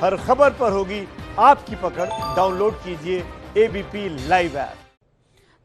हर खबर पर होगी आपकी पकड़। डाउनलोड कीजिए एबीपी लाइव ऐप।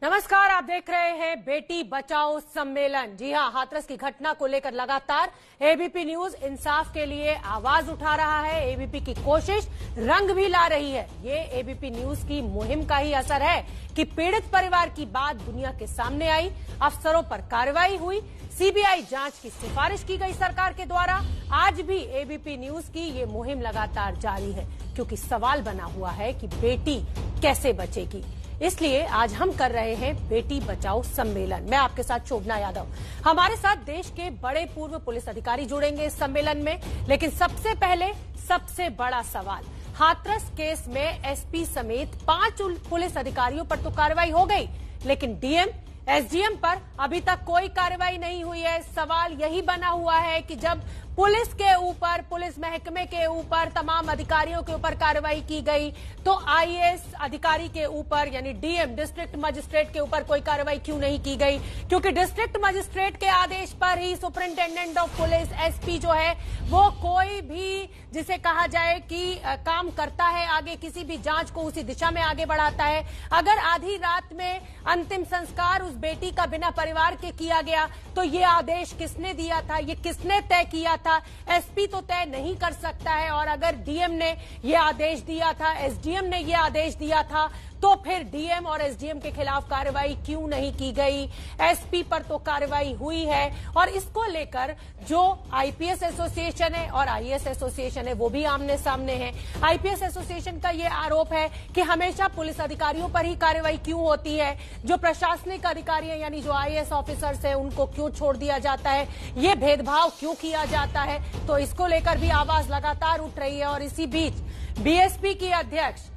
नमस्कार, आप देख रहे हैं बेटी बचाओ सम्मेलन। जी हां, हाथरस की घटना को लेकर लगातार एबीपी न्यूज इंसाफ के लिए आवाज उठा रहा है। एबीपी की कोशिश रंग भी ला रही है। ये एबीपी न्यूज की मुहिम का ही असर है कि पीड़ित परिवार की बात दुनिया के सामने आई, अफसरों पर कार्रवाई हुई, सीबीआई जांच की सिफारिश की गई सरकार के द्वारा। आज भी एबीपी न्यूज की ये मुहिम लगातार जारी है, क्योंकि सवाल बना हुआ है कि बेटी कैसे बचेगी। इसलिए आज हम कर रहे हैं बेटी बचाओ सम्मेलन। मैं आपके साथ शोभना यादव। हमारे साथ देश के बड़े पूर्व पुलिस अधिकारी जुड़ेंगे इस सम्मेलन में। लेकिन सबसे पहले सबसे बड़ा सवाल, हाथरस केस में एसपी समेत 5 पुलिस अधिकारियों पर तो कार्रवाई हो गई, लेकिन डीएम एसडीएम पर अभी तक कोई कार्रवाई नहीं हुई है। सवाल यही बना हुआ है कि जब पुलिस के ऊपर, पुलिस महकमे के ऊपर, तमाम अधिकारियों के ऊपर कार्रवाई की गई, तो आईएएस अधिकारी के ऊपर यानी डीएम डिस्ट्रिक्ट मजिस्ट्रेट के ऊपर कोई कार्रवाई क्यों नहीं की गई? क्योंकि डिस्ट्रिक्ट मजिस्ट्रेट के आदेश पर ही सुपरिंटेंडेंट ऑफ पुलिस एसपी जो है वो कोई भी जिसे कहा जाए कि काम करता है, आगे किसी भी जांच को उसी दिशा में आगे बढ़ाता है। अगर आधी रात में अंतिम संस्कार उस बेटी का बिना परिवार के किया गया, तो ये आदेश किसने दिया था, ये किसने तय किया था? एसपी तो तय नहीं कर सकता है। और अगर डीएम ने ये आदेश दिया था, एसडीएम ने ये आदेश दिया था, तो फिर डीएम और एसडीएम के खिलाफ कार्रवाई क्यों नहीं की गई? एसपी पर तो कार्रवाई हुई है। और इसको लेकर जो आईपीएस एसोसिएशन है और आईएएस एसोसिएशन है वो भी आमने सामने है। आईपीएस एसोसिएशन का ये आरोप है कि हमेशा पुलिस अधिकारियों पर ही कार्रवाई क्यों होती है, जो प्रशासनिक अधिकारी हैं यानी जो आईएएस ऑफिसर्स हैं उनको क्यों छोड़ दिया जाता है, ये भेदभाव क्यों किया जाता है। तो इसको लेकर भी आवाज लगातार उठ रही है। और इसी बीच बीएसपी की अध्यक्ष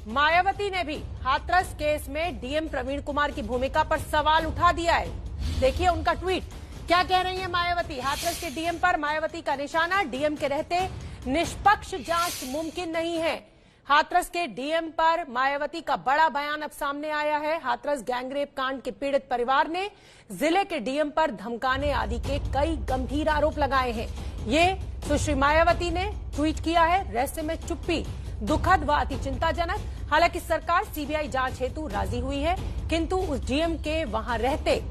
मायावती ने भी हाथरस केस में डीएम प्रवीण कुमार की भूमिका पर सवाल उठा दिया है। देखिए उनका ट्वीट, क्या कह रही है मायावती। हाथरस के डीएम पर मायावती का निशाना, डीएम के रहते निष्पक्ष जांच मुमकिन नहीं है। हाथरस के डीएम पर मायावती का बड़ा बयान अब सामने आया है। हाथरस गैंगरेप कांड के पीड़ित परिवार ने जिले के डीएम पर धमकाने आदि के कई गंभीर आरोप लगाए हैं। ये सुश्री मायावती ने ट्वीट किया है। रहस्य में चुप्पी दुखद व अति चिंताजनक। हालांकि सरकार सीबीआई जांच हेतु राजी हुई है, किंतु उस डीएम के वहां रहते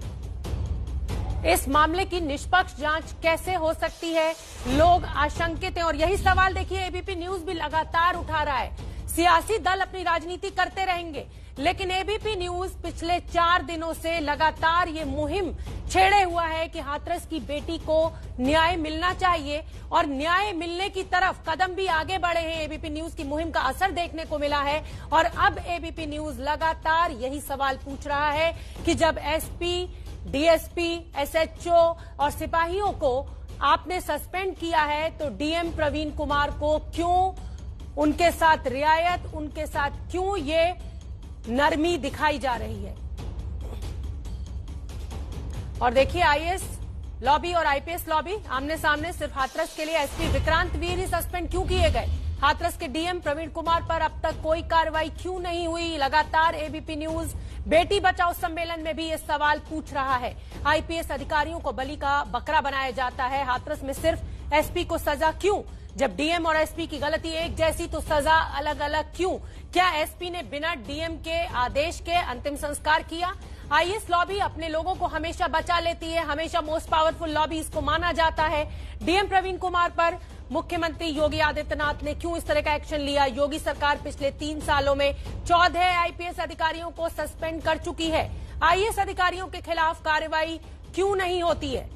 इस मामले की निष्पक्ष जांच कैसे हो सकती है? लोग आशंकित हैं। और यही सवाल देखिए एबीपी न्यूज भी लगातार उठा रहा है। सियासी दल अपनी राजनीति करते रहेंगे, लेकिन एबीपी न्यूज पिछले 4 दिनों से लगातार ये मुहिम छेड़े हुआ है कि हाथरस की बेटी को न्याय मिलना चाहिए और न्याय मिलने की तरफ कदम भी आगे बढ़े हैं। एबीपी न्यूज की मुहिम का असर देखने को मिला है। और अब एबीपी न्यूज लगातार यही सवाल पूछ रहा है कि जब एसपी, डीएसपी, एसएचओ और सिपाहियों को आपने सस्पेंड किया है, तो डीएम प्रवीण कुमार को क्यों उनके साथ रियायत, उनके साथ क्यों ये नरमी दिखाई जा रही है? और देखिए आईएएस लॉबी और आईपीएस लॉबी आमने सामने। सिर्फ हाथरस के लिए एसपी विक्रांत वीर ही सस्पेंड क्यों किए गए? हाथरस के डीएम प्रवीण कुमार पर अब तक कोई कार्रवाई क्यों नहीं हुई? लगातार एबीपी न्यूज बेटी बचाओ सम्मेलन में भी ये सवाल पूछ रहा है। आईपीएस अधिकारियों को बलि का बकरा बनाया जाता है। हाथरस में सिर्फ एसपी को सजा क्यों? जब डीएम और एसपी की गलती एक जैसी तो सजा अलग अलग क्यों? क्या एसपी ने बिना डीएम के आदेश के अंतिम संस्कार किया? आईएएस लॉबी अपने लोगों को हमेशा बचा लेती है, हमेशा मोस्ट पावरफुल लॉबी इसको माना जाता है। डीएम प्रवीण कुमार पर मुख्यमंत्री योगी आदित्यनाथ ने क्यों इस तरह का एक्शन लिया? योगी सरकार पिछले 3 सालों में 14 आईपीएस अधिकारियों को सस्पेंड कर चुकी है। आईएएस अधिकारियों के खिलाफ कार्रवाई क्यों नहीं होती है?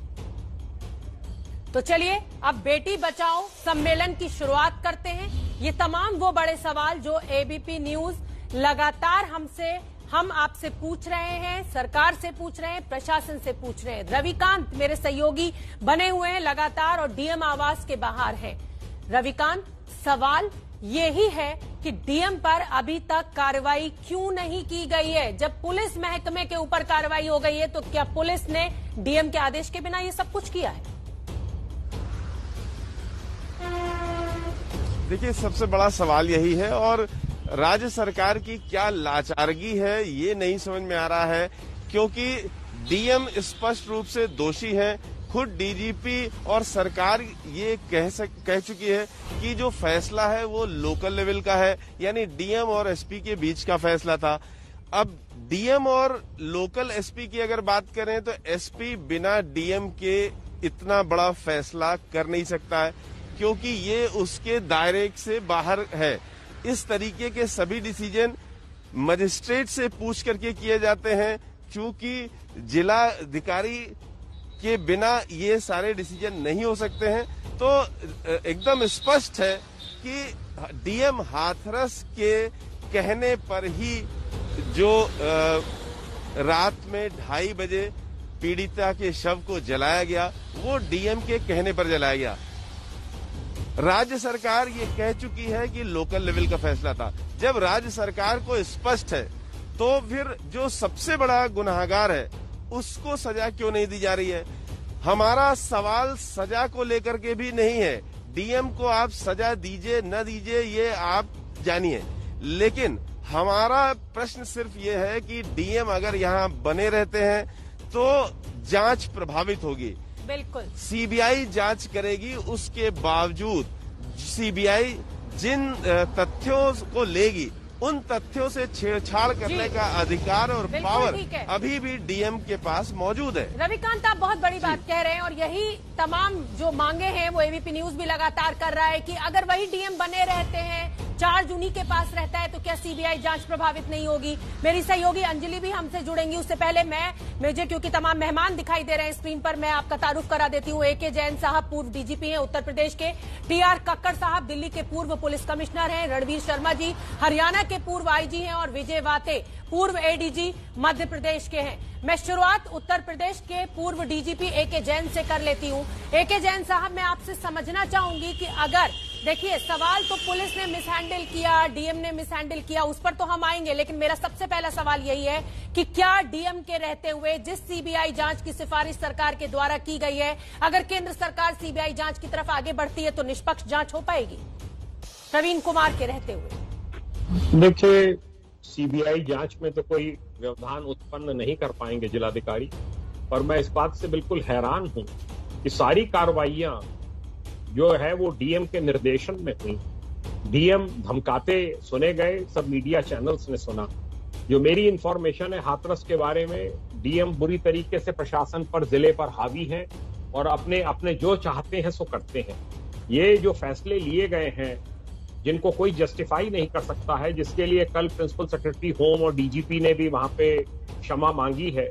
तो चलिए अब बेटी बचाओ सम्मेलन की शुरुआत करते हैं। ये तमाम वो बड़े सवाल जो एबीपी न्यूज लगातार हम आपसे पूछ रहे हैं, सरकार से पूछ रहे हैं, प्रशासन से पूछ रहे हैं। रविकांत मेरे सहयोगी बने हुए हैं लगातार और डीएम आवास के बाहर हैं। रविकांत, सवाल यही है कि डीएम पर अभी तक कार्रवाई क्यों नहीं की गई है? जब पुलिस महकमे के ऊपर कार्रवाई हो गई है, तो क्या पुलिस ने डीएम के आदेश के बिना ये सब कुछ किया है? देखिए, सबसे बड़ा सवाल यही है और राज्य सरकार की क्या लाचारगी है ये नहीं समझ में आ रहा है, क्योंकि डीएम स्पष्ट रूप से दोषी है। खुद डीजीपी और सरकार ये कह चुकी है कि जो फैसला है वो लोकल लेवल का है, यानी डीएम और एसपी के बीच का फैसला था। अब डीएम और लोकल एसपी की अगर बात करें तो एसपी बिना डीएम के इतना बड़ा फैसला कर नहीं सकता है, क्योंकि ये उसके दायरे से बाहर है। इस तरीके के सभी डिसीजन मजिस्ट्रेट से पूछ करके किए जाते हैं, क्योंकि जिला अधिकारी के बिना ये सारे डिसीजन नहीं हो सकते हैं। तो एकदम स्पष्ट है कि डीएम हाथरस के कहने पर ही जो रात में 2:30 बजे पीड़िता के शव को जलाया गया, वो डीएम के कहने पर जलाया गया। राज्य सरकार ये कह चुकी है कि लोकल लेवल का फैसला था। जब राज्य सरकार को स्पष्ट है तो फिर जो सबसे बड़ा गुनाहगार है उसको सजा क्यों नहीं दी जा रही है? हमारा सवाल सजा को लेकर के भी नहीं है। डीएम को आप सजा दीजिए न दीजिए ये आप जानिए, लेकिन हमारा प्रश्न सिर्फ ये है कि डीएम अगर यहाँ बने रहते हैं तो जांच प्रभावित होगी। बिल्कुल सीबीआई जांच करेगी, उसके बावजूद सीबीआई जिन तथ्यों को लेगी उन तथ्यों से छेड़छाड़ करने का अधिकार और पावर अभी भी डीएम के पास मौजूद है। रविकांत, आप बहुत बड़ी बात कह रहे हैं और यही तमाम जो मांगे हैं वो एबीपी न्यूज भी लगातार कर रहा है कि अगर वही डीएम बने रहते हैं, चार्ज उन्हीं के पास रहता है, तो क्या सीबीआई जांच प्रभावित नहीं होगी? मेरी सहयोगी अंजलि भी हमसे जुड़ेंगी। उससे पहले मुझे क्योंकि तमाम मेहमान दिखाई दे रहे हैं स्क्रीन पर, मैं आपका तारुफ करा देती हूँ। एके जैन साहब पूर्व डीजीपी हैं उत्तर प्रदेश के, टीआर कक्कड़ साहब दिल्ली के पूर्व पुलिस कमिश्नर हैं, रणवीर शर्मा जी हरियाणा के पूर्व आईजी हैं और विजय वाते पूर्व एडीजी मध्य प्रदेश के हैं। मैं शुरुआत उत्तर प्रदेश के पूर्व डीजीपी एके जैन से कर लेती हूँ। एके जैन साहब, मैं आपसे समझना चाहूंगी कि अगर देखिए सवाल तो पुलिस ने मिसहैंडल किया, डीएम ने मिसहैंडल किया, उस पर तो हम आएंगे, लेकिन मेरा सबसे पहला सवाल यही है कि क्या डीएम के रहते हुए जिस सीबीआई जांच की सिफारिश सरकार के द्वारा की गई है, अगर केंद्र सरकार सीबीआई जांच की तरफ आगे बढ़ती है तो निष्पक्ष जांच हो पाएगी प्रवीण कुमार के रहते हुए? देखिए, सीबीआई जांच में तो कोई व्यवधान उत्पन्न नहीं कर पाएंगे जिलाधिकारी, और मैं इस बात से बिल्कुल हैरान हूं कि सारी कार्रवाइयां जो है वो डीएम के निर्देशन में हुई। डीएम धमकाते सुने गए, सब मीडिया चैनल्स ने सुना। जो मेरी इंफॉर्मेशन है हाथरस के बारे में, डीएम बुरी तरीके से प्रशासन पर, जिले पर हावी हैं और अपने अपने जो चाहते हैं सो करते हैं। ये जो फैसले लिए गए हैं जिनको कोई जस्टिफाई नहीं कर सकता है, जिसके लिए कल प्रिंसिपल सेक्रेटरी होम और डीजीपी ने भी वहां पे क्षमा मांगी है,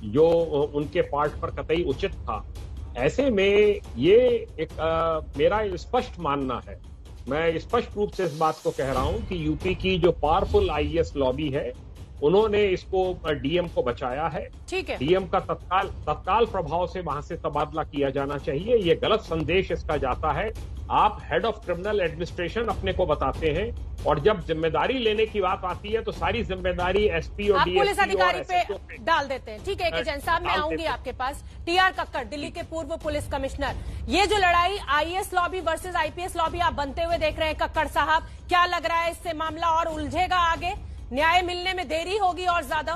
जो उनके पार्ट पर कतई उचित था। ऐसे में ये एक मेरा स्पष्ट मानना है, मैं स्पष्ट रूप से इस बात को कह रहा हूं कि यूपी की जो पावरफुल आईएएस लॉबी है उन्होंने इसको डीएम को बचाया है। ठीक है, डीएम का तत्काल प्रभाव से वहां से तबादला किया जाना चाहिए। ये गलत संदेश इसका जाता है। आप हेड ऑफ क्रिमिनल एडमिनिस्ट्रेशन अपने को बताते हैं और जब जिम्मेदारी लेने की बात आती है तो सारी जिम्मेदारी एसपी और डीएसपी पुलिस अधिकारी पे डाल देते हैं। ठीक है एके जैन साहब, मैं आऊंगी आपके पास। टीआर कक्कड़ दिल्ली के पूर्व पुलिस कमिश्नर, ये जो लड़ाई IAS lobby versus IPS lobby आप बनते हुए देख रहे हैं कक्कड़ साहब, क्या लग रहा है इससे मामला और उलझेगा आगे? न्याय मिलने में देरी होगी और ज्यादा,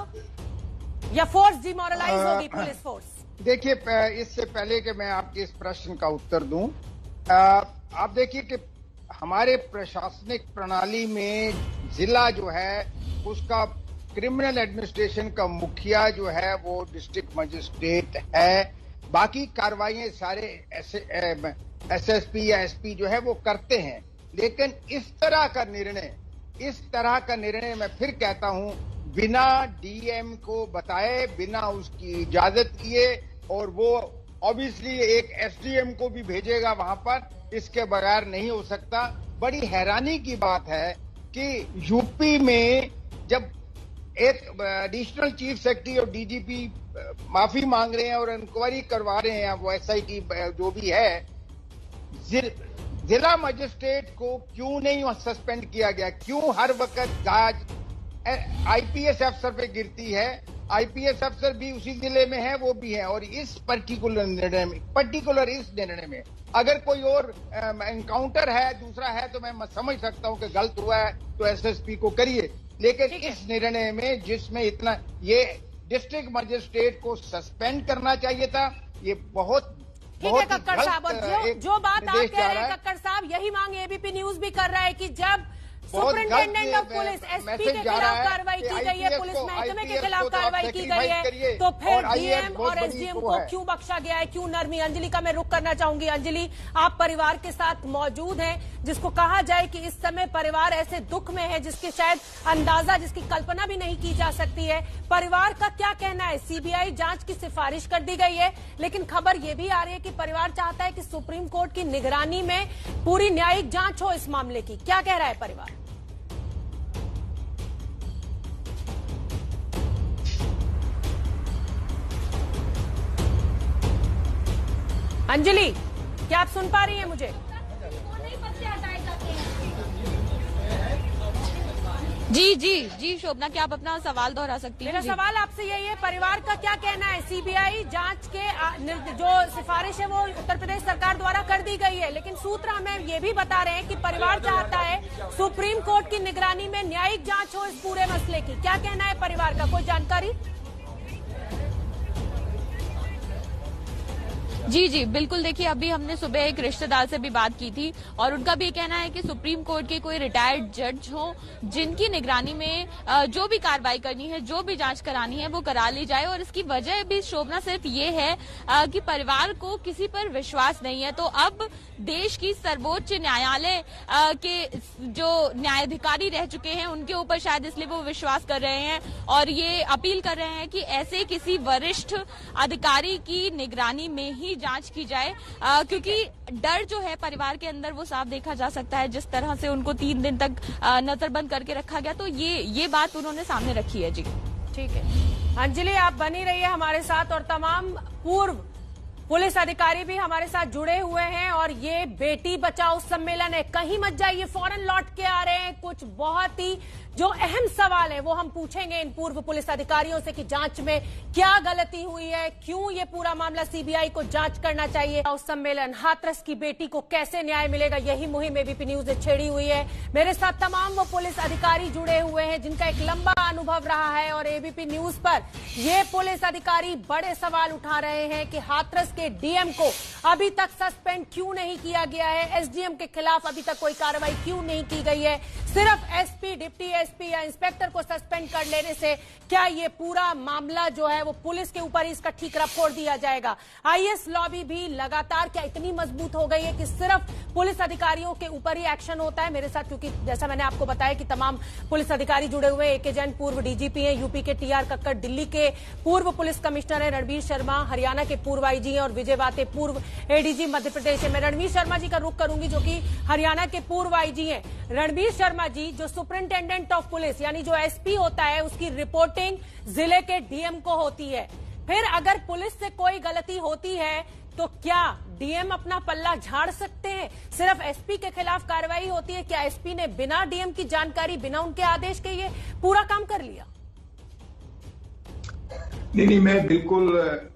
या फोर्स डिमोरलाइज होगी पुलिस फोर्स? देखिए, इससे पहले कि मैं आपके इस प्रश्न का उत्तर दूं, आप देखिए कि हमारे प्रशासनिक प्रणाली में जिला जो है उसका क्रिमिनल एडमिनिस्ट्रेशन का मुखिया जो है वो डिस्ट्रिक्ट मजिस्ट्रेट है। बाकी कार्रवाइयां सारे एसएसपी या एसपी जो है वो करते हैं। लेकिन इस तरह का निर्णय मैं फिर कहता हूं, बिना डीएम को बताए, बिना उसकी इजाजत लिए, और वो ऑब्वियसली एक एसडीएम को भी भेजेगा वहां पर, इसके बगैर नहीं हो सकता। बड़ी हैरानी की बात है कि यूपी में जब एक एडिशनल चीफ सेक्रेटरी और डीजीपी माफी मांग रहे हैं और इंक्वायरी करवा रहे हैं, वो एसआईटी जो भी है, जिला मजिस्ट्रेट को क्यों नहीं सस्पेंड किया गया? क्यों हर वक्त जांच आईपीएस अफसर पे गिरती है? आईपीएस अफसर भी उसी जिले में है, वो भी है। और इस पर्टिकुलर निर्णय में अगर कोई और एनकाउंटर है, दूसरा है, तो मैं समझ सकता हूं कि गलत हुआ है तो एसएसपी को करिए। लेकिन इस निर्णय में जिसमें इतना, ये डिस्ट्रिक्ट मजिस्ट्रेट को सस्पेंड करना चाहिए था। ये बहुत ठीक है कक्कड़ साहब, और जो बात आप कह रहे हैं कक्कड़ साहब, यही मांग एबीपी न्यूज भी कर रहा है कि जब सुपरिंटेंडेंट ऑफ पुलिस एसपी के खिलाफ कार्रवाई की गई है, पुलिस महकमे के खिलाफ कार्रवाई की गई है, तो फिर डीएम और एसडीएम को क्यों बख्शा गया है, क्यों नरमी? अंजलि का मैं रुख करना चाहूंगी। अंजलि, आप परिवार के साथ मौजूद हैं, जिसको कहा जाए कि इस समय परिवार ऐसे दुख में है जिसके शायद अंदाजा, जिसकी कल्पना भी नहीं की जा सकती है। परिवार का क्या कहना है? सीबीआई जांच की सिफारिश कर दी गई है, लेकिन खबर यह भी आ रही है कि परिवार चाहता है कि सुप्रीम कोर्ट की निगरानी में पूरी न्यायिक जांच हो इस मामले की। क्या कह रहा है परिवार? अंजलि, क्या आप सुन पा रही हैं मुझे? जी शोभना, क्या आप अपना सवाल दोहरा सकती हैं? मेरा सवाल आपसे यही है, परिवार का क्या कहना है? सीबीआई जांच के जो सिफारिश है वो उत्तर प्रदेश सरकार द्वारा कर दी गई है, लेकिन सूत्र हमें ये भी बता रहे हैं कि परिवार चाहता है सुप्रीम कोर्ट की निगरानी में न्यायिक जांच हो इस पूरे मसले की। क्या कहना है परिवार का, कोई जानकारी? जी बिल्कुल। देखिए, अभी हमने सुबह एक रिश्तेदार से भी बात की थी और उनका भी कहना है कि सुप्रीम कोर्ट के कोई रिटायर्ड जज हो जिनकी निगरानी में जो भी कार्रवाई करनी है, जो भी जांच करानी है वो करा ली जाए। और इसकी वजह भी शोभना सिर्फ ये है कि परिवार को किसी पर विश्वास नहीं है। तो अब देश की सर्वोच्च न्यायालय के जो न्यायाधिकारी रह चुके हैं उनके ऊपर शायद इसलिए वो विश्वास कर रहे हैं और ये अपील कर रहे हैं कि ऐसे किसी वरिष्ठ अधिकारी की निगरानी में ही जांच की जाए, क्योंकि डर जो है परिवार के अंदर वो साफ देखा जा सकता है। जिस तरह से उनको 3 दिन तक नजरबंद करके रखा गया, तो ये बात उन्होंने सामने रखी है। जी ठीक है अंजलि, आप बनी रहिए हमारे साथ और तमाम पूर्व पुलिस अधिकारी भी हमारे साथ जुड़े हुए हैं। और ये बेटी बचाओ सम्मेलन है, कहीं मत जाइए, फौरन लौट के आ रहे हैं। कुछ बहुत ही जो अहम सवाल है वो हम पूछेंगे इन पूर्व पुलिस अधिकारियों से कि जांच में क्या गलती हुई है, क्यों ये पूरा मामला सीबीआई को जांच करना चाहिए। उस सम्मेलन, हाथरस की बेटी को कैसे न्याय मिलेगा, यही मुहिम एबीपी न्यूज ने छेड़ी हुई है। मेरे साथ तमाम वो पुलिस अधिकारी जुड़े हुए हैं जिनका एक लंबा अनुभव रहा है और एबीपी न्यूज पर ये पुलिस अधिकारी बड़े सवाल उठा रहे हैं कि हाथरस के डीएम को अभी तक सस्पेंड क्यों नहीं किया गया है, एसडीएम के खिलाफ अभी तक कोई कार्रवाई क्यों नहीं की गई है। सिर्फ एसपी, डिप्टी एसपी या इंस्पेक्टर को सस्पेंड कर लेने से क्या ये पूरा मामला जो है वो पुलिस के ऊपर ही इसका ठीकरा फोड़ दिया जाएगा? आईएएस लॉबी भी लगातार क्या इतनी मजबूत हो गई है कि सिर्फ पुलिस अधिकारियों के ऊपर ही एक्शन होता है? मेरे साथ, क्योंकि जैसा मैंने आपको बताया कि तमाम पुलिस अधिकारी जुड़े हुए हैं। एके जैन पूर्व डीजीपी हैं, यूपी के टीआर कक्कड़ दिल्ली के पूर्व पुलिस कमिश्नर है, रणवीर शर्मा हरियाणा के पूर्व आईजी हैं और विजय वाते पूर्व एडीजी मध्य प्रदेश है। मैं रणवीर शर्मा जी का रुख करूंगी जो कि हरियाणा के पूर्व आईजी हैं। रणवीर शर्मा जी, जो सुपरिंटेंडेंट ऑफ पुलिस यानी जो एसपी होता है उसकी रिपोर्टिंग जिले के डीएम को होती है। फिर अगर पुलिस से कोई गलती होती है तो क्या डीएम अपना पल्ला झाड़ सकते हैं? सिर्फ एसपी के खिलाफ कार्रवाई होती है, क्या एसपी ने बिना डीएम की जानकारी, बिना उनके आदेश के ये पूरा काम कर लिया? नहीं, मैं बिल्कुल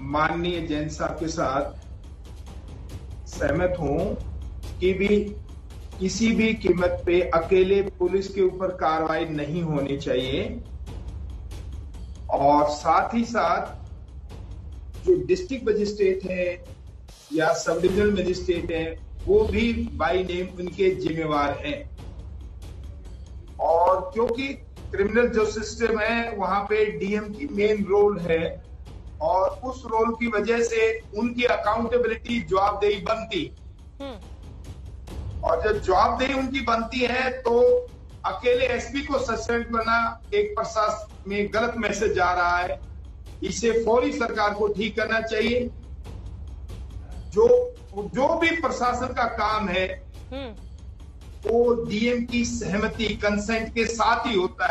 माननीय जैन साहब के साथ सहमत हूं कि भी किसी भी कीमत पे अकेले पुलिस के ऊपर कार्रवाई नहीं होनी चाहिए। और साथ ही साथ जो डिस्ट्रिक्ट मजिस्ट्रेट है या सब डिविजनल मजिस्ट्रेट है वो भी बाय नेम उनके जिम्मेवार हैं। और क्योंकि क्रिमिनल जो सिस्टम है वहां पे डीएम की मेन रोल है और उस रोल की वजह से उनकी अकाउंटेबिलिटी, जवाबदेही बनती। और जब जवाबदेही उनकी बनती है तो अकेले एसपी को सस्पेंड करना एक प्रशासन में गलत मैसेज जा रहा है। इसे फौरी सरकार को ठीक करना चाहिए। जो भी प्रशासन का काम है वो डीएम की सहमति, कंसेंट के साथ ही होता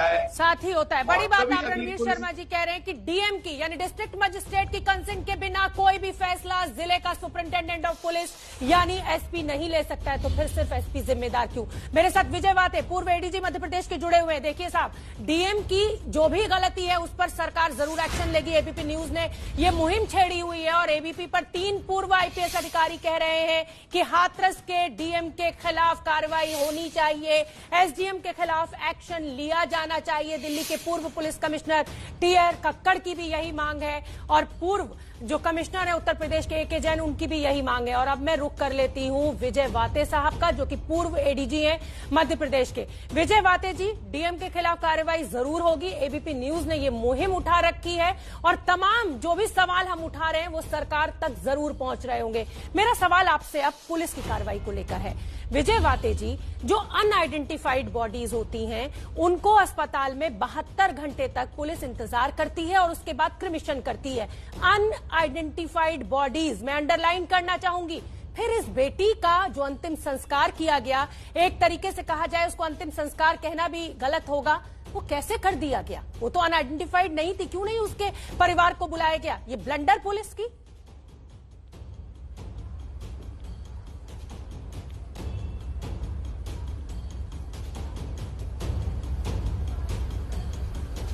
है। बड़ी बात आप रणवीर शर्मा जी कह रहे हैं कि डीएम की यानी डिस्ट्रिक्ट मजिस्ट्रेट की कंसेंट के बिना कोई भी फैसला जिले का सुपरिंटेंडेंट ऑफ पुलिस यानी एसपी नहीं ले सकता है, तो फिर सिर्फ एसपी जिम्मेदार क्यों? मेरे साथ विजय वाते पूर्व एडीजी मध्य प्रदेश के जुड़े हुए हैं। देखिए साहब, डीएम की जो भी गलती है उस पर सरकार जरूर एक्शन लेगी। एबीपी न्यूज ने ये मुहिम छेड़ी हुई है और एबीपी पर 3 पूर्व आईपीएस अधिकारी कह रहे हैं कि हाथरस के डीएम के खिलाफ कार्रवाई होनी चाहिए, एसडीएम के खिलाफ एक्शन लिया जाना चाहिए। दिल्ली के पूर्व पुलिस कमिश्नर टी.आर. कक्कड़ की भी यही मांग है और पूर्व जो कमिश्नर है उत्तर प्रदेश के ए.के. जैन, उनकी भी यही मांग है। और अब मैं रुख कर लेती हूं विजय वाते साहब का, जो कि पूर्व एडीजी हैं मध्य प्रदेश के। विजय वाते जी, डीएम के खिलाफ कार्रवाई जरूर होगी। एबीपी न्यूज ने ये मुहिम उठा रखी है और तमाम जो भी सवाल हम उठा रहे हैं वो सरकार तक जरूर पहुंच रहे होंगे। मेरा सवाल आपसे अब पुलिस की कार्रवाई को लेकर है। विजय वाते जी, जो अनआइडेंटिफाइड बॉडीज होती हैं उनको अस्पताल में 72 घंटे तक पुलिस इंतजार करती है और उसके बाद क्रिमिशन करती है। अनआइडेंटिफाइड बॉडीज, मैं अंडरलाइन करना चाहूंगी। फिर इस बेटी का जो अंतिम संस्कार किया गया, एक तरीके से कहा जाए उसको अंतिम संस्कार कहना भी गलत होगा, वो कैसे कर दिया गया? वो तो अनआइडेंटिफाइड नहीं थी, क्यों नहीं उसके परिवार को बुलाया गया? ये ब्लंडर पुलिस की।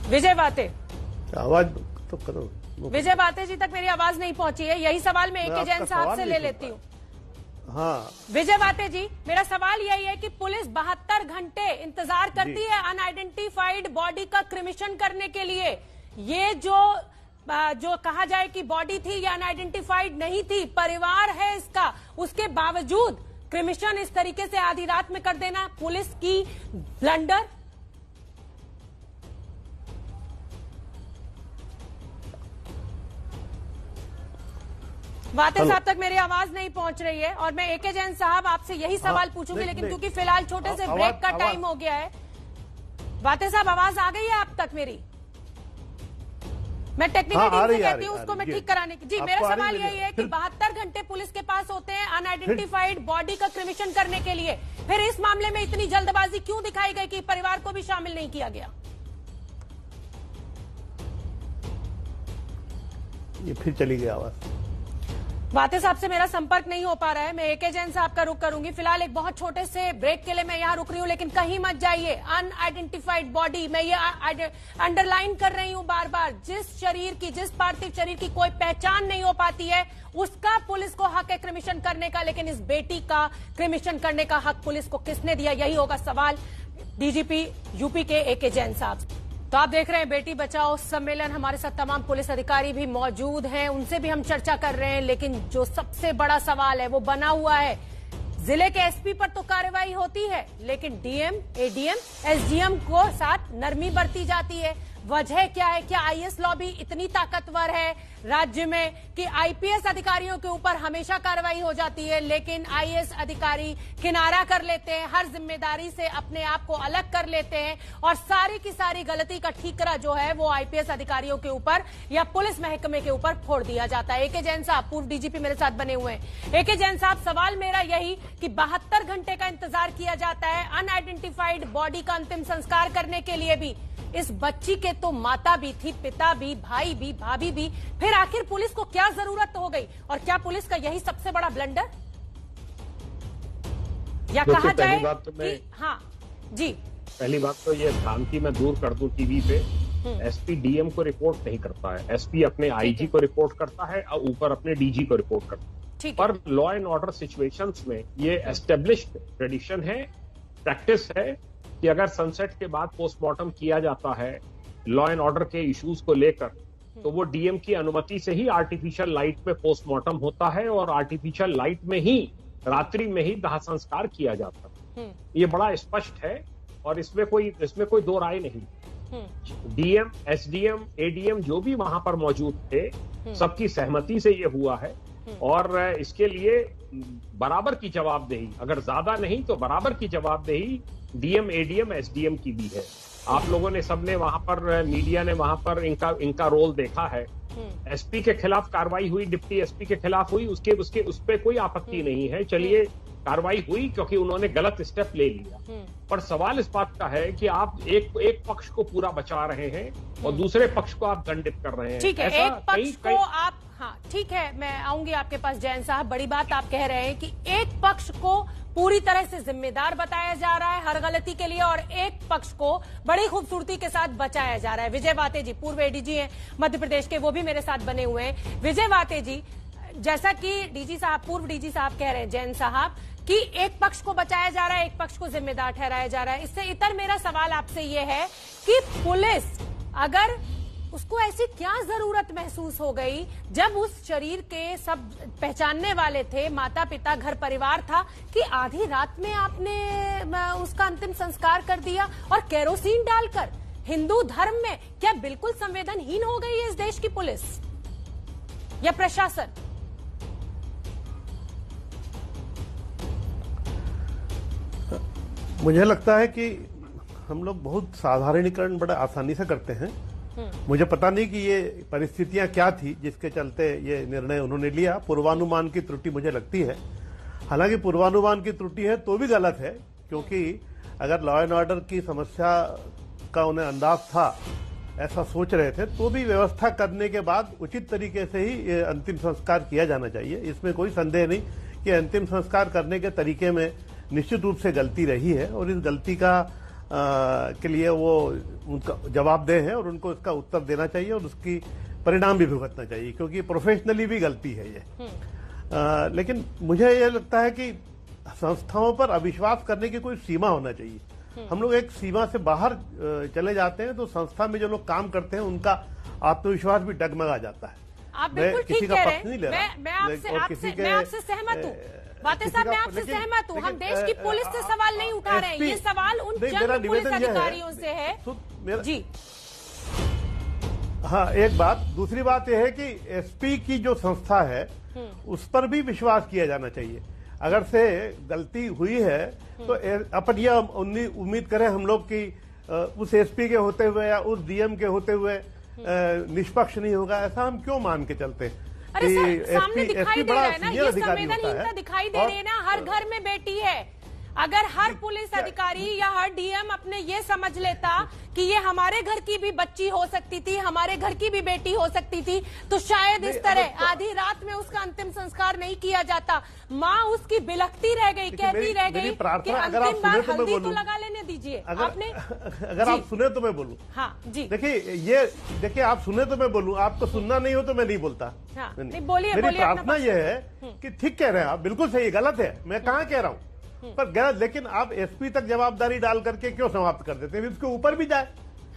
विजय वाते, आवाज तो करो। विजय वाते जी तक मेरी आवाज नहीं पहुंची है, यही सवाल मैं ए.के. जैन साहब से ले लेती हूँ। हाँ, विजय वाते जी, मेरा सवाल यही है कि पुलिस 72 घंटे इंतजार करती है अनआइडेंटिफाइड बॉडी का क्रिमिशन करने के लिए। ये जो कहा जाए कि बॉडी थी या अनआइडेंटिफाइड नहीं थी, परिवार है इसका, उसके बावजूद क्रिमिशन इस तरीके से आधी रात में कर देना पुलिस की ब्लंडर। वाते साहब तक मेरी आवाज नहीं पहुंच रही है और मैं ए.के. जैन साहब आपसे यही सवाल पूछूंगी, लेकिन क्योंकि फिलहाल छोटे से ब्रेक का टाइम हो गया है। वाते साहब, आवाज आ गई है आप तक मेरी? मैं टेक्निकल टीम से कहती हूँ उसको मैं ठीक कराने की। जी, मेरा सवाल यही है कि 72 घंटे पुलिस के पास होते हैं अनआइडेंटिफाइड बॉडी का क्रिमिशन करने के लिए, फिर इस मामले में इतनी जल्दबाजी क्यों दिखाई गई कि परिवार को भी शामिल नहीं किया गया? ये फिर चली गई आवाज। वाते साहब से मेरा संपर्क नहीं हो पा रहा है। मैं ए.के. जैन साहब का रुख करूंगी। फिलहाल एक बहुत छोटे से ब्रेक के लिए मैं यहां रुक रही हूं, लेकिन कहीं मत जाइए। अनआइडेंटिफाइड बॉडी, मैं ये अंडरलाइन कर रही हूं बार बार, जिस शरीर की, जिस पार्थिव शरीर की कोई पहचान नहीं हो पाती है, उसका पुलिस को हक है क्रिमिशन करने का, लेकिन इस बेटी का क्रिमिशन करने का हक पुलिस को किसने दिया? यही होगा सवाल डीजीपी यूपी के ए.के. जैन साहब। तो आप देख रहे हैं बेटी बचाओ सम्मेलन, हमारे साथ तमाम पुलिस अधिकारी भी मौजूद हैं, उनसे भी हम चर्चा कर रहे हैं। लेकिन जो सबसे बड़ा सवाल है वो बना हुआ है, जिले के एसपी पर तो कार्रवाई होती है, लेकिन डीएम, एडीएम, एसडीएम को साथ नरमी बरती जाती है। वजह क्या है? क्या आईएएस लॉबी इतनी ताकतवर है राज्य में कि आईपीएस अधिकारियों के ऊपर हमेशा कार्रवाई हो जाती है, लेकिन आईएएस अधिकारी किनारा कर लेते हैं, हर जिम्मेदारी से अपने आप को अलग कर लेते हैं और सारी की सारी गलती का ठीकरा जो है वो आईपीएस अधिकारियों के ऊपर या पुलिस महकमे के ऊपर फोड़ दिया जाता है। ए.के. जैन साहब, पूर्व डीजीपी मेरे साथ बने हुए हैं। ए.के. जैन साहब, सवाल मेरा यही कि 72 घंटे का इंतजार किया जाता है अनआइडेंटिफाइड बॉडी का अंतिम संस्कार करने के लिए भी। इस बच्ची के तो माता भी थी, पिता भी, भाई भी, भाभी भी, फिर आखिर पुलिस को क्या जरूरत हो गई? और क्या पुलिस का यही सबसे बड़ा ब्लंडर? या कहा जाए कि हाँ जी, पहली बात तो ये भ्रांति मैं दूर कर दूं टीवी पे, एसपी डीएम को रिपोर्ट नहीं करता है, एसपी अपने आईजी को रिपोर्ट करता है और ऊपर अपने डीजी को रिपोर्ट करता है। पर लॉ एंड ऑर्डर सिचुएशंस में ये एस्टेब्लिश्ड ट्रेडिशन है, प्रैक्टिस है कि अगर सनसेट के बाद पोस्टमार्टम किया जाता है लॉ एंड ऑर्डर के इश्यूज को लेकर, तो वो डीएम की अनुमति से ही आर्टिफिशियल लाइट में पोस्टमार्टम होता है और आर्टिफिशियल लाइट में ही रात्रि में ही दाह संस्कार किया जाता है। ये बड़ा स्पष्ट है और इसमें कोई दो राय नहीं। डीएम, एसडीएम, एडीएम जो भी वहां पर मौजूद थे, सबकी सहमति से ये हुआ है और इसके लिए बराबर की जवाबदेही, अगर ज्यादा नहीं तो बराबर की जवाबदेही डीएम, एडीएम, एसडीएम की भी है। आप लोगों ने सबने वहां पर, मीडिया ने वहां पर इनका रोल देखा है। एसपी के खिलाफ कार्रवाई हुई, डिप्टी एसपी के खिलाफ हुई, उस पे कोई आपत्ति नहीं है। चलिए, कार्रवाई हुई क्योंकि उन्होंने गलत स्टेप ले लिया। पर सवाल इस बात का है कि आप एक पक्ष को पूरा बचा रहे हैं और दूसरे पक्ष को आप दंडित कर रहे हैं। ठीक है, एक पक्ष को आप, हाँ ठीक है, मैं आऊंगी आपके पास जैन साहब। बड़ी बात आप कह रहे हैं कि एक पक्ष को पूरी तरह से जिम्मेदार बताया जा रहा है हर गलती के लिए और एक पक्ष को बड़ी खूबसूरती के साथ बचाया जा रहा है। विजय वाते जी, पूर्व एडीजी हैं मध्य प्रदेश के, वो भी मेरे साथ बने हुए हैं। विजय वाते जी, जैसा कि डीजी साहब, पूर्व डीजी साहब कह रहे हैं जैन साहब कि एक पक्ष को बचाया जा रहा है, एक पक्ष को जिम्मेदार ठहराया जा रहा है। इससे इतर मेरा सवाल आपसे ये है कि पुलिस, अगर उसको ऐसी क्या जरूरत महसूस हो गई जब उस शरीर के सब पहचानने वाले थे, माता पिता घर परिवार था, कि आधी रात में आपने उसका अंतिम संस्कार कर दिया और केरोसिन डालकर? हिंदू धर्म में क्या बिल्कुल संवेदनहीन हो गई है इस देश की पुलिस या प्रशासन? मुझे लगता है कि हम लोग बहुत साधारणीकरण बड़ा आसानी से करते हैं। मुझे पता नहीं कि ये परिस्थितियां क्या थी जिसके चलते ये निर्णय उन्होंने लिया। पूर्वानुमान की त्रुटि मुझे लगती है। हालांकि पूर्वानुमान की त्रुटि है तो भी गलत है, क्योंकि अगर लॉ एंड ऑर्डर की समस्या का उन्हें अंदाज था, ऐसा सोच रहे थे, तो भी व्यवस्था करने के बाद उचित तरीके से ही ये अंतिम संस्कार किया जाना चाहिए। इसमें कोई संदेह नहीं कि अंतिम संस्कार करने के तरीके में निश्चित रूप से गलती रही है और इस गलती का के लिए वो उनका जवाबदेह है और उनको इसका उत्तर देना चाहिए और उसकी परिणाम भी भुगतना चाहिए, क्योंकि प्रोफेशनली भी गलती है ये। लेकिन मुझे ये लगता है कि संस्थाओं पर अविश्वास करने की कोई सीमा होना चाहिए। हम लोग एक सीमा से बाहर चले जाते हैं तो संस्था में जो लोग काम करते हैं उनका आत्मविश्वास भी डगमगा जाता है। आप बिल्कुल ठीक कह रहे हैं। मैं आपसे सहमत हूँ। बातें साहब, मैं आपसे सहमत हूँ। हम देश की पुलिस से सवाल नहीं उठा रहे हैं, ये सवाल उन चंद पुलिस अधिकारियों से है जी। हाँ, एक बात। दूसरी बात यह है कि एसपी की जो संस्था है उस पर भी विश्वास किया जाना चाहिए। अगर से गलती हुई है तो अपन यह उम्मीद करें हम लोग कि उस एसपी के होते हुए या उस डीएम के होते हुए निष्पक्ष नहीं होगा, ऐसा हम क्यों मान के चलते हैं? अरे सर, सामने दिखाई दे रहा है ना, ये संवेदनहीनता दिखाई दे रही है ना। हर घर में बेटी है। अगर हर पुलिस अधिकारी या हर डीएम अपने ये समझ लेता कि ये हमारे घर की भी बच्ची हो सकती थी, हमारे घर की भी बेटी हो सकती थी, तो शायद इस तरह आधी रात में उसका अंतिम संस्कार नहीं किया जाता। माँ उसकी बिलखती रह गई, कहती रह गई कि अंतिम बार हल्दी तो लगा लेने दीजिए। आपने अगर आप सुने तो मैं बोलूं। हाँ जी, देखिए आप सुने तो मैं बोलूं, आपको सुनना नहीं हो तो मैं नहीं बोलता। नहीं बोलिए। मेरी प्रार्थना यह है कि ठीक कह रहे हैं आप, बिल्कुल सही, गलत है, मैं कहाँ कह रहा हूँ पर गलत, लेकिन आप एसपी तक जवाबदारी डाल करके क्यों समाप्त कर देते हैं? उसके ऊपर भी जाए।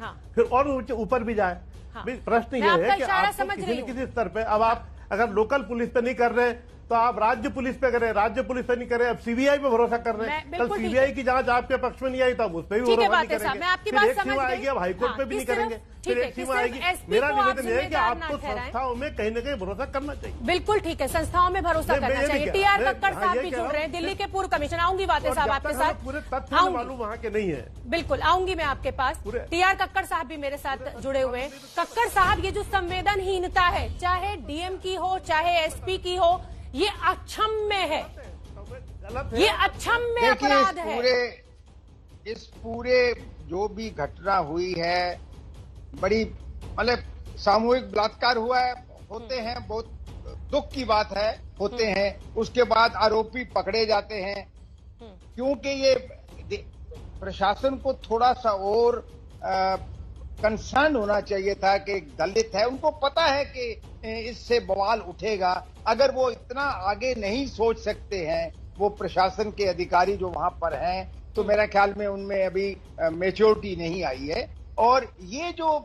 हाँ। फिर और ऊपर भी जाए। हाँ। प्रश्न ये है कि आप किसी न किसी स्तर पे, अब आप अगर लोकल पुलिस पे नहीं कर रहे तो आप राज्य पुलिस पे करें, राज्य पुलिस पे नहीं करें, अब सीबीआई पे भरोसा कर रहे हैं। कल सीबीआई की जांच आपके पक्ष में नहीं आई तो आप उस पर भी भरोसा नहीं करेंगे। फिर एक सीमा आएगी, अब हाईकोर्ट पे भी नहीं करेंगे, फिर एक सीमा आएगी। मेरा निवेदन है कि आपको संस्थाओं में कहीं न कहीं भरोसा करना चाहिए। बिल्कुल ठीक है, संस्थाओं में भरोसा करना चाहिए। टीआर कक्कड़ साहब भी जुड़ रहे हैं, दिल्ली के पूर्व कमिश्नर। आऊंगी बातें साहब आपके साथ, पूरे तथ्य मालूम वहाँ के नहीं है। बिल्कुल आऊंगी मैं आपके पास। टीआर कक्कड़ साहब भी मेरे साथ जुड़े हुए हैं। कक्कड़ साहब, ये जो संवेदनहीनता है, चाहे डीएम की हो चाहे एसपी की हो, ये अक्षम्य है, ये अक्षम्य अपराध है। इस पूरे जो भी घटना हुई है, बड़ी मतलब सामूहिक बलात्कार हुआ है, होते हैं, बहुत दुख की बात है, होते हैं। उसके बाद आरोपी पकड़े जाते हैं, क्योंकि ये प्रशासन को थोड़ा सा और कंसर्न होना चाहिए था कि दलित है, उनको पता है कि इससे बवाल उठेगा। अगर वो इतना आगे नहीं सोच सकते हैं, वो प्रशासन के अधिकारी जो वहां पर हैं, तो मेरा ख्याल में उनमें अभी मैच्योरिटी नहीं आई है। और ये जो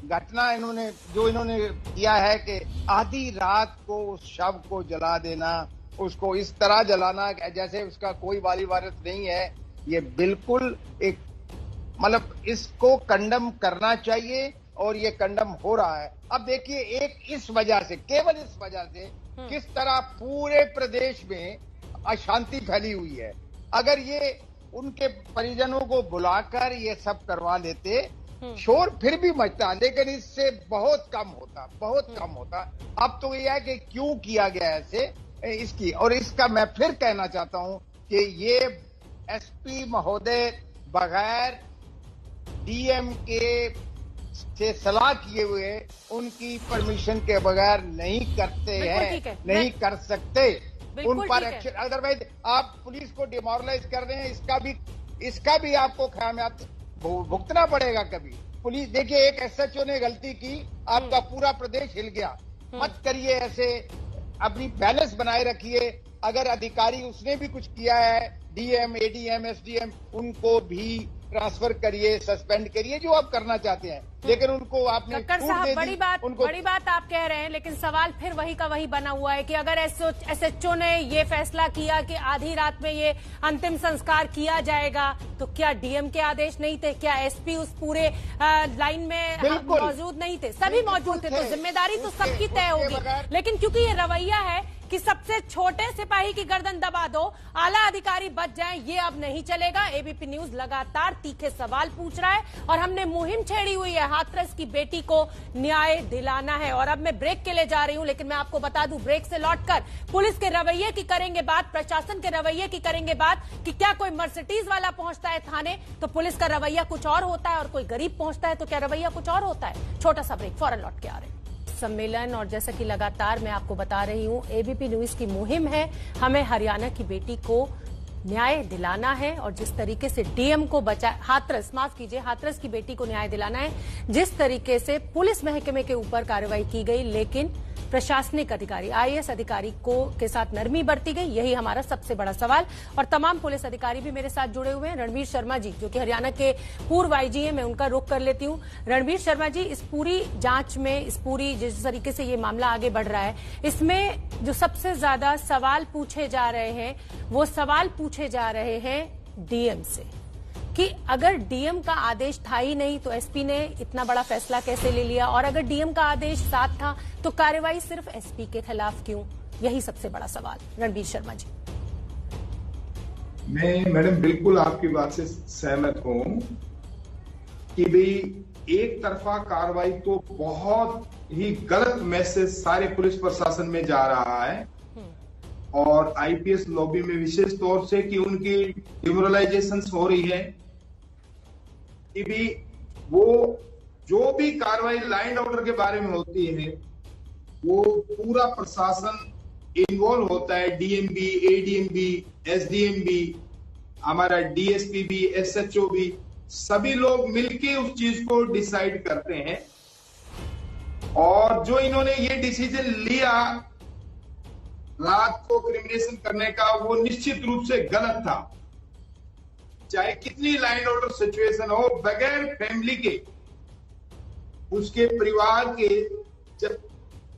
घटना इन्होंने किया है कि आधी रात को उस शव को जला देना, उसको इस तरह जलाना जैसे उसका कोई वाली वारिस नहीं है, ये बिल्कुल एक मतलब इसको कंडम करना चाहिए और ये कंडम हो रहा है। अब देखिए, एक इस वजह से, केवल इस वजह से किस तरह पूरे प्रदेश में अशांति फैली हुई है। अगर ये उनके परिजनों को बुलाकर ये सब करवा लेते, शोर फिर भी मचता, लेकिन इससे बहुत कम होता, बहुत कम होता। अब तो यह है कि क्यों किया गया ऐसे इसकी, और इसका मैं फिर कहना चाहता हूं कि ये एसपी महोदय बगैर डीएम के से सलाह किए हुए, उनकी परमिशन के बगैर नहीं करते हैं, नहीं कर सकते, उन पर एक्शन। अदरवाइज आप पुलिस को डिमोरलाइज कर रहे हैं, इसका भी आपको ख़यामियत भुगतना पड़ेगा कभी। पुलिस, देखिए, एक एसएचओ ने गलती की, आपका पूरा प्रदेश हिल गया। मत करिए ऐसे, अपनी बैलेंस बनाए रखिए। अगर अधिकारी उसने भी कुछ किया है, डीएम, एडीएम, एसडीएम, उनको भी ट्रांसफर करिए, सस्पेंड करिए, जो आप करना चाहते हैं। लेकिन उनको आपने कक्कड़ साहब बड़ी बात आप कह रहे हैं, लेकिन सवाल फिर वही का वही बना हुआ है कि अगर एसएचओ ने ये फैसला किया कि आधी रात में ये अंतिम संस्कार किया जाएगा, तो क्या डीएम के आदेश नहीं थे? क्या एसपी उस पूरे लाइन में मौजूद नहीं थे? सभी मौजूद थे, तो जिम्मेदारी तो सबकी तय होगी। लेकिन क्योंकि ये रवैया है कि सबसे छोटे सिपाही की गर्दन दबा दो, आला अधिकारी बच जाएं, ये अब नहीं चलेगा। एबीपी न्यूज लगातार तीखे सवाल पूछ रहा है और हमने मुहिम छेड़ी हुई है, हाथरस की बेटी को न्याय दिलाना है। और अब मैं ब्रेक के लिए जा रही हूं, लेकिन मैं आपको बता दूं, ब्रेक से लौटकर पुलिस के रवैये की करेंगे बात, प्रशासन के रवैये की करेंगे बात कि क्या कोई मर्सिडीज वाला पहुंचता है थाने तो पुलिस का रवैया कुछ और होता है, और कोई गरीब पहुंचता है तो क्या रवैया कुछ और होता है। छोटा सा ब्रेक, फौरन लौट के आ रहे हैं। सम्मेलन और जैसा कि लगातार मैं आपको बता रही हूं, एबीपी न्यूज की मुहिम है, हमें हरियाणा की बेटी को न्याय दिलाना है। और जिस तरीके से डीएम को हाथरस की बेटी को न्याय दिलाना है, जिस तरीके से पुलिस महकमे के ऊपर कार्रवाई की गई, लेकिन प्रशासनिक अधिकारी, आईएएस अधिकारी के साथ नरमी बरती गई, यही हमारा सबसे बड़ा सवाल। और तमाम पुलिस अधिकारी भी मेरे साथ जुड़े हुए हैं। रणवीर शर्मा जी, जो कि हरियाणा के पूर्व आईजी हैं, मैं उनका रुख कर लेती हूं। रणवीर शर्मा जी, इस पूरी जांच में, जिस तरीके से ये मामला आगे बढ़ रहा है, इसमें जो सबसे ज्यादा सवाल पूछे जा रहे हैं, वो सवाल पूछे जा रहे हैं डीएम से कि अगर डीएम का आदेश था ही नहीं तो एसपी ने इतना बड़ा फैसला कैसे ले लिया, और अगर डीएम का आदेश साथ था तो कार्रवाई सिर्फ एसपी के खिलाफ क्यों? यही सबसे बड़ा सवाल। रणवीर शर्मा जी। मैं मैडम बिल्कुल आपकी बात से सहमत हूं कि भाई एक तरफा कार्रवाई तो बहुत ही गलत मैसेज सारे पुलिस प्रशासन में जा रहा है, और आईपीएस लॉबी में विशेष तौर से कि उनकी डिमोरलाइजेशन हो रही है कि भी वो जो भी कार्रवाई लैंड ऑर्डर के बारे में होती है वो पूरा प्रशासन इन्वॉल्व होता है, डीएम भी, एडीएम भी, एसडीएम भी, हमारा डीएसपी भी, एसएचओ भी, सभी लोग मिलके उस चीज को डिसाइड करते हैं। और जो इन्होंने ये डिसीजन लिया रात को क्रिमिनेशन करने का, वो निश्चित रूप से गलत था। चाहे कितनी लैंड ऑर्डर सिचुएशन हो, बगैर फैमिली के, उसके परिवार के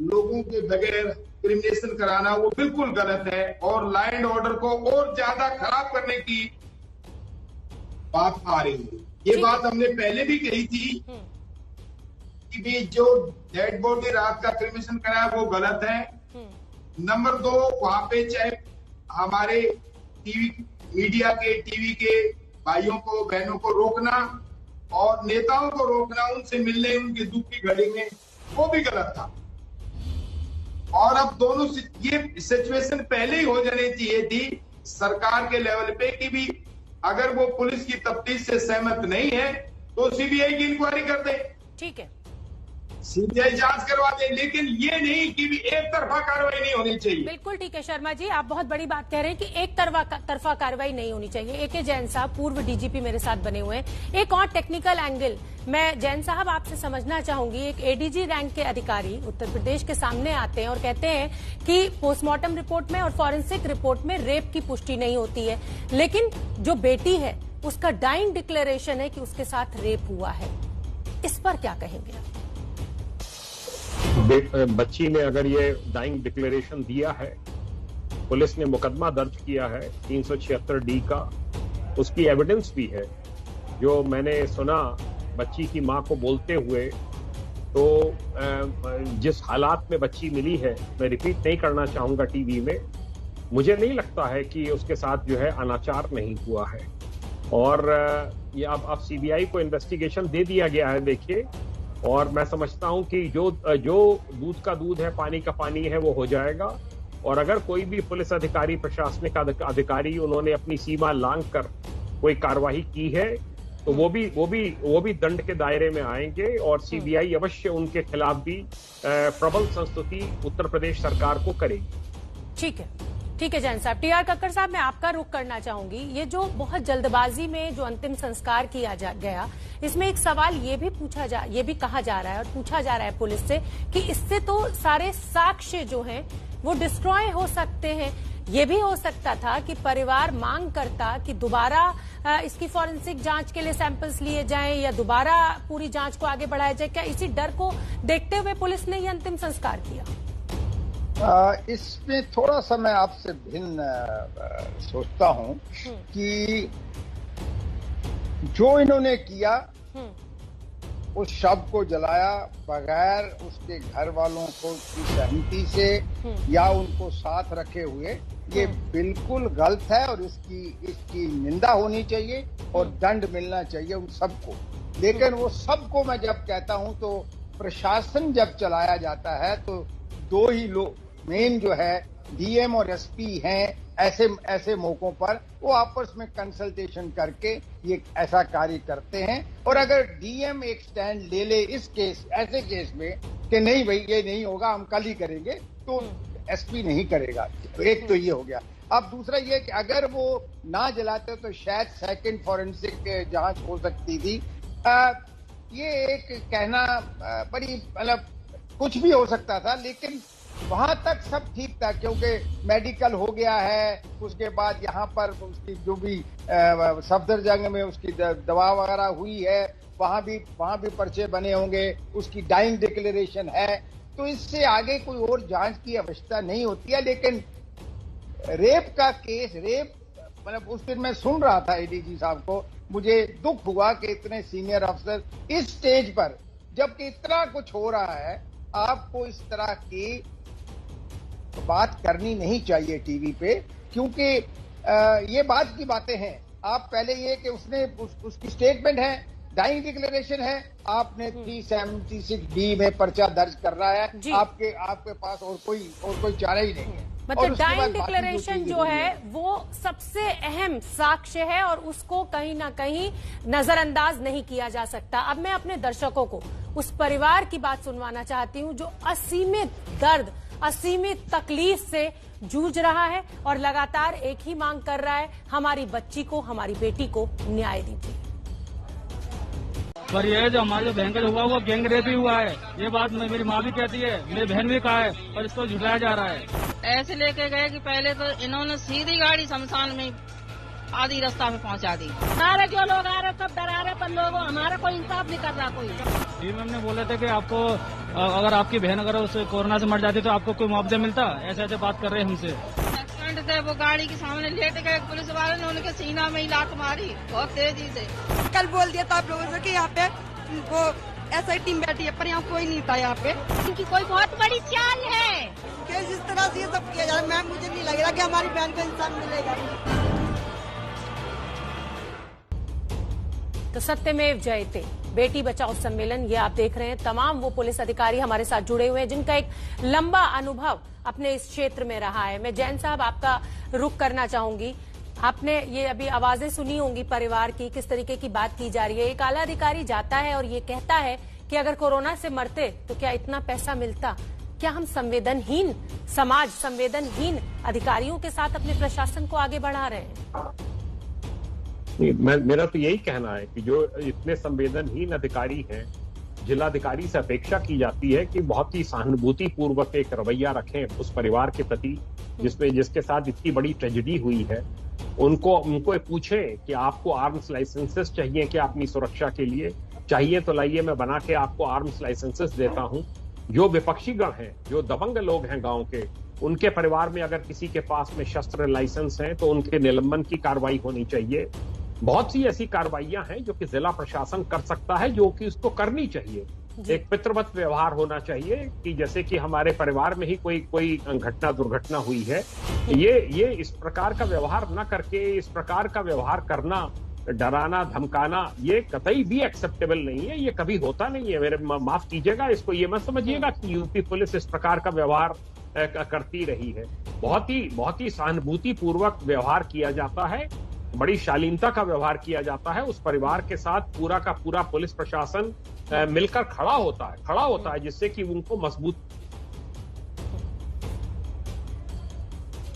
लोगों के बगैर क्रिमिनेशन कराना वो बिल्कुल गलत है, और लैंड ऑर्डर को और ज्यादा खराब करने की बात आ रही है। ये बात हमने पहले भी कही थी कि भी जो डेड बॉडी रात का क्रिमिनेशन कराया वो गलत है। नंबर 2, वहां पे चाहे हमारे मीडिया के, टीवी के भाइयों को, बहनों को रोकना और नेताओं को रोकना उनसे मिलने उनके दुख की घड़ी में, वो भी गलत था। और अब दोनों ये सिचुएशन पहले ही हो जानी चाहिए थी सरकार के लेवल पे कि भी अगर वो पुलिस की तफ्तीश से सहमत नहीं है तो सीबीआई की इंक्वायरी कर दे, ठीक है, सीबीआई जांच करवा दे, लेकिन ये नहीं कि भी एक तरफा कार्रवाई नहीं होनी चाहिए। बिल्कुल ठीक है शर्मा जी, आप बहुत बड़ी बात कह रहे हैं कि एक तरफा कार्रवाई नहीं होनी चाहिए। एके जैन साहब, पूर्व डीजीपी, मेरे साथ बने हुए हैं। एक और टेक्निकल एंगल मैं जैन साहब आपसे समझना चाहूंगी। एक एडीजी रैंक के अधिकारी उत्तर प्रदेश के सामने आते हैं और कहते हैं कि पोस्टमार्टम रिपोर्ट में और फॉरेंसिक रिपोर्ट में रेप की पुष्टि नहीं होती है, लेकिन जो बेटी है उसका डाइंग डिक्लेरेशन है कि उसके साथ रेप हुआ है। इस पर क्या कहेंगे आप? बच्ची ने अगर ये डाइंग डिक्लेरेशन दिया है, पुलिस ने मुकदमा दर्ज किया है 376D का, उसकी एविडेंस भी है। जो मैंने सुना बच्ची की मां को बोलते हुए, तो जिस हालात में बच्ची मिली है, मैं रिपीट नहीं करना चाहूंगा टीवी में, मुझे नहीं लगता है कि उसके साथ जो है अनाचार नहीं हुआ है। और ये अब सीबीआई को इन्वेस्टिगेशन दे दिया गया है, देखिए, और मैं समझता हूं कि जो दूध का दूध है, पानी का पानी है, वो हो जाएगा। और अगर कोई भी पुलिस अधिकारी, प्रशासनिक अधिकारी, उन्होंने अपनी सीमा लांघ कर कोई कार्रवाई की है तो वो भी दंड के दायरे में आएंगे, और सीबीआई अवश्य उनके खिलाफ भी प्रबल संस्तुति उत्तर प्रदेश सरकार को करेगी। ठीक है जैन साहब। टीआर कक्कड़ साहब, मैं आपका रुख करना चाहूंगी। ये जो बहुत जल्दबाजी में जो अंतिम संस्कार किया गया, इसमें एक सवाल ये भी कहा जा रहा है और पूछा जा रहा है पुलिस से कि इससे तो सारे साक्ष्य जो हैं वो डिस्ट्रॉय हो सकते हैं। ये भी हो सकता था कि परिवार मांग करता कि दोबारा इसकी फॉरेंसिक जांच के लिए सैंपल्स लिए जाएं या दोबारा पूरी जांच को आगे बढ़ाया जाए। क्या इसी डर को देखते हुए पुलिस ने ये अंतिम संस्कार किया? इसमें थोड़ा सा मैं आपसे भिन्न सोचता हूं कि जो इन्होंने किया, उस शव को जलाया बगैर उसके घर वालों को की सहमति से या उनको साथ रखे हुए, ये बिल्कुल गलत है और इसकी निंदा होनी चाहिए और दंड मिलना चाहिए उन सबको। लेकिन वो सबको मैं जब कहता हूं तो प्रशासन जब चलाया जाता है तो दो ही लोग मेन जो है डीएम और एसपी हैं, ऐसे मौकों पर वो आपस में कंसल्टेशन करके ये ऐसा कार्य करते हैं। और अगर डीएम एक स्टैंड ले ले ऐसे केस में कि नहीं भाई ये नहीं होगा, हम कल ही करेंगे, तो एसपी नहीं करेगा। एक तो ये हो गया। अब दूसरा ये कि अगर वो ना जलाते तो शायद सेकंड फॉरेंसिक जांच हो सकती थी। ये एक कहना बड़ी मतलब कुछ भी हो सकता था, लेकिन वहां तक सब ठीक था क्योंकि मेडिकल हो गया है। उसके बाद यहाँ पर उसकी जो भी सफदरजंग में उसकी दवा वगैरह हुई है, वहां भी पर्चे बने होंगे, उसकी डाइंग डिक्लेरेशन है, तो इससे आगे कोई और जांच की आवश्यकता नहीं होती है। लेकिन रेप का केस, मतलब उस दिन मैं सुन रहा था एडीजी साहब को, मुझे दुख हुआ कि इतने सीनियर अफसर इस स्टेज पर, जबकि इतना कुछ हो रहा है, आपको इस तरह की बात करनी नहीं चाहिए टीवी पे, क्योंकि ये बात की बातें हैं। आप पहले ये कि उसकी स्टेटमेंट है, डाइंग डिक्लेरेशन है, आपने 376B में पर्चा दर्ज कर रहा है, आपके पास और कोई चारा ही नहीं है। मतलब डाइंग डिक्लेरेशन जो है वो सबसे अहम साक्ष्य है और उसको कहीं ना कहीं नजरअंदाज नहीं किया जा सकता। अब मैं अपने दर्शकों को उस परिवार की बात सुनवाना चाहती हूं जो असीमित दर्द, असीमित तकलीफ से जूझ रहा है और लगातार एक ही मांग कर रहा है, हमारी बच्ची को, हमारी बेटी को न्याय दीजिए। पर ये जो हमारे बहन का हुआ वो गैंग रेप ही हुआ है, ये बात मेरी माँ भी कहती है, मेरी बहन भी कहा है, और इसको झुठाया जा रहा है। ऐसे लेके गए कि पहले तो इन्होंने सीधी गाड़ी शमशान में आधी रास्ता में पहुंचा दी। सारे जो लोग आ रहे सब डरा रहे, पर लोगों हमारा कोई इंसाफ नहीं कर रहा कोई। मैम ने बोला था कि आपको अगर आपकी बहन अगर उस कोरोना से मर जाती तो आपको कोई मुआवजा मिलता, ऐसे बात कर रहे हैं हमसे। एक्सीडेंट थे, वो गाड़ी के सामने लेट गए, पुलिस वाले ने उनके सीना में ही लात मारी बहुत तेजी से। कल बोल दिया था आप लोगों से कि यहाँ पे वो ऐसा टीम बैठी है, पर यहाँ कोई नहीं था। यहाँ पे इनकी कोई बहुत बड़ी चाल है कि जिस तरह से ये सब किया जा रहा है, मैम मुझे नहीं लग रहा कि हमारी बहन को इंसान मिलेगा। तो सत्यमेव जयते बेटी बचाओ सम्मेलन, ये आप देख रहे हैं। तमाम वो पुलिस अधिकारी हमारे साथ जुड़े हुए हैं जिनका एक लंबा अनुभव अपने इस क्षेत्र में रहा है। मैं जैन साहब आपका रुख करना चाहूंगी। आपने ये अभी आवाजें सुनी होंगी परिवार की, किस तरीके की बात की जा रही है। एक आला अधिकारी जाता है और ये कहता है कि अगर कोरोना से मरते तो क्या इतना पैसा मिलता? क्या हम संवेदनहीन समाज, संवेदनहीन अधिकारियों के साथ अपने प्रशासन को आगे बढ़ा रहे हैं? मेरा तो यही कहना है कि जो इतने संवेदनहीन अधिकारी हैं, जिलाधिकारी से अपेक्षा की जाती है कि बहुत ही सहानुभूति पूर्वक एक रवैया रखें उस परिवार के प्रति जिसके साथ इतनी बड़ी ट्रेजेडी हुई है। उनको पूछें कि आपको आर्म्स लाइसेंसेस चाहिए क्या अपनी सुरक्षा के लिए? चाहिए तो लाइए, मैं बना के आपको आर्म्स लाइसेंसेस देता हूं। जो विपक्षी गण हैं, जो दबंग लोग हैं गांव के, उनके परिवार में अगर किसी के पास में शस्त्र लाइसेंस हैं तो उनके निलंबन की कार्रवाई होनी चाहिए। बहुत सी ऐसी कार्रवाइयां हैं जो कि जिला प्रशासन कर सकता है, जो कि उसको करनी चाहिए। एक पितृवत व्यवहार होना चाहिए कि जैसे कि हमारे परिवार में ही कोई दुर्घटना हुई है, ये इस प्रकार का व्यवहार न करके इस प्रकार का व्यवहार करना, डराना धमकाना, ये कतई भी एक्सेप्टेबल नहीं है। ये कभी होता नहीं है। मेरे माफ कीजिएगा, इसको ये मत समझिएगा कि यूपी पुलिस इस प्रकार का व्यवहार करती रही है। बहुत ही सहानुभूति पूर्वक व्यवहार किया जाता है, बड़ी शालीनता का व्यवहार किया जाता है। उस परिवार के साथ पूरा का पूरा पुलिस प्रशासन मिलकर खड़ा होता है जिससे कि उनको मजबूत।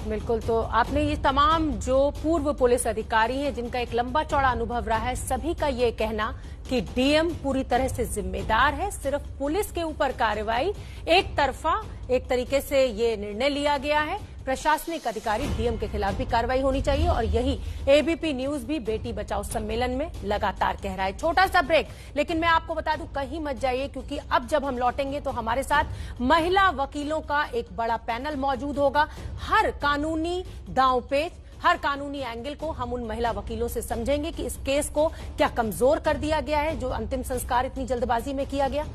बिल्कुल। तो आपने ये तमाम जो पूर्व पुलिस अधिकारी हैं जिनका एक लंबा चौड़ा अनुभव रहा है, सभी का ये कहना कि डीएम पूरी तरह से जिम्मेदार है। सिर्फ पुलिस के ऊपर कार्रवाई एक तरफा एक तरीके से ये निर्णय लिया गया है। प्रशासनिक अधिकारी डीएम के खिलाफ भी कार्रवाई होनी चाहिए और यही एबीपी न्यूज भी बेटी बचाओ सम्मेलन में लगातार कह रहा है। छोटा सा ब्रेक, लेकिन मैं आपको बता दूं कहीं मत जाइए, क्योंकि अब जब हम लौटेंगे तो हमारे साथ महिला वकीलों का एक बड़ा पैनल मौजूद होगा। हर कानूनी दांवपेच, हर कानूनी एंगल को हम उन महिला वकीलों से समझेंगे कि इस केस को क्या कमजोर कर दिया गया है जो अंतिम संस्कार इतनी जल्दबाजी में किया गया।